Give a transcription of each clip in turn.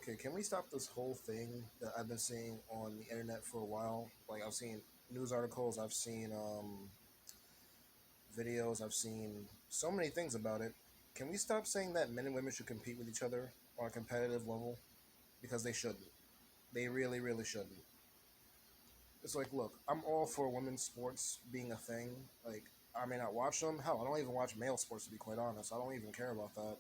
Okay, can we stop this whole thing that I've been seeing on the internet for a while? Like I've seen news articles, I've seen videos, I've seen so many things about it. Can we stop saying that men and women should compete with each other on a competitive level? Because they shouldn't. They really, really shouldn't. It's like, look, I'm all for women's sports being a thing. Like, I may not watch them. Hell, I don't even watch male sports to be quite honest. I don't even care about that.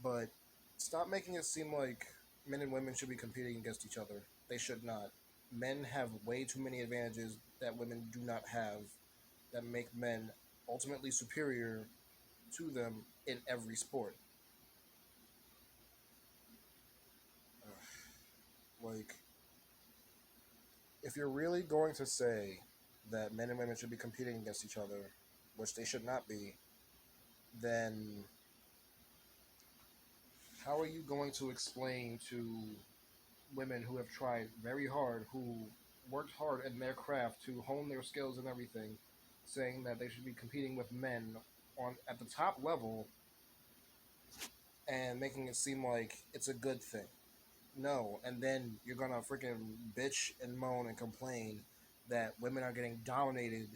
But stop making it seem like men and women should be competing against each other. They should not. Men have way too many advantages that women do not have that make men ultimately superior to them in every sport. Like, if you're really going to say that men and women should be competing against each other, which they should not be, then how are you going to explain to women who have tried very hard, who worked hard in their craft to hone their skills and everything, saying that they should be competing with men on at the top level and making it seem like it's a good thing? No, and then you're gonna freaking bitch and moan and complain that women are getting dominated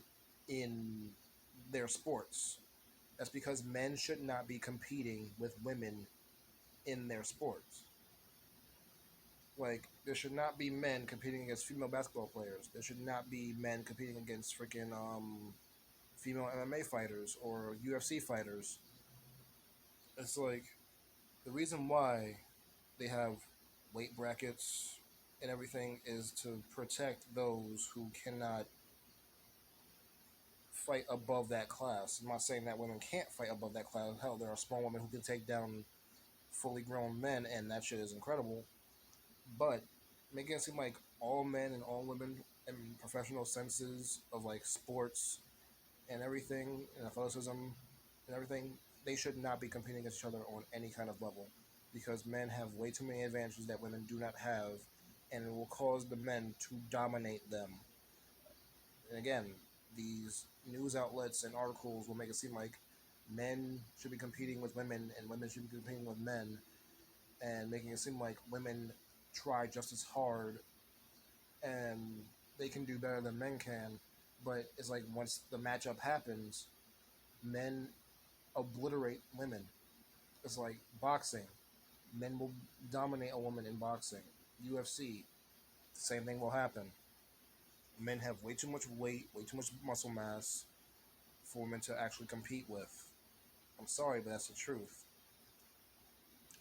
in their sports. That's because men should not be competing with women in their sports. Like, there should not be men competing against female basketball players. There should not be men competing against freaking female MMA fighters or UFC fighters. It's like the reason why they have weight brackets and everything is to protect those who cannot fight above that class. I'm not saying that women can't fight above that class. Hell, there are small women who can take down fully grown men, and that shit is incredible. But making it seem like all men and all women in professional senses of like sports and everything and athleticism and everything, they should not be competing against each other on any kind of level because men have way too many advantages that women do not have, and it will cause the men to dominate them. And again, these news outlets and articles will make it seem like men should be competing with women and women should be competing with men, and making it seem like women try just as hard and they can do better than men can. But it's like once the matchup happens, men obliterate women. It's like boxing. Men will dominate a woman in boxing. UFC, the same thing will happen. Men have way too much weight, way too much muscle mass for men to actually compete with. I'm sorry, but that's the truth.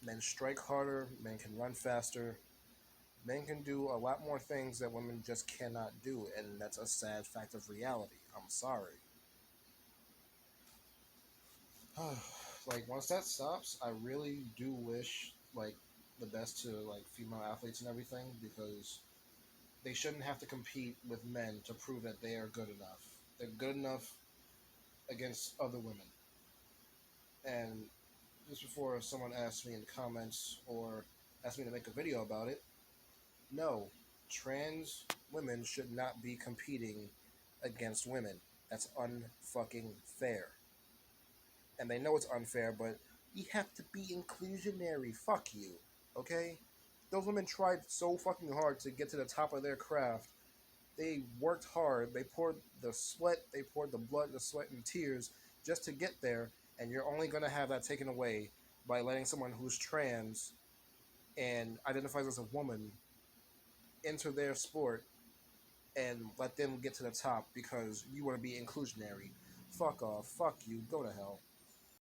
Men strike harder, men can run faster, men can do a lot more things that women just cannot do, and that's a sad fact of reality. I'm sorry. Like once that stops, I really do wish like the best to like female athletes and everything because they shouldn't have to compete with men to prove that they are good enough. They're good enough against other women. And just before someone asks me in the comments or asks me to make a video about it, no, trans women should not be competing against women. That's unfucking fair. And they know it's unfair, but we have to be inclusionary. Fuck you. Okay? Those women tried so fucking hard to get to the top of their craft. They worked hard. They poured the sweat, they poured the blood, the sweat, and tears just to get there. And you're only going to have that taken away by letting someone who's trans and identifies as a woman enter their sport and let them get to the top because you want to be inclusionary. Fuck off. Fuck you. Go to hell.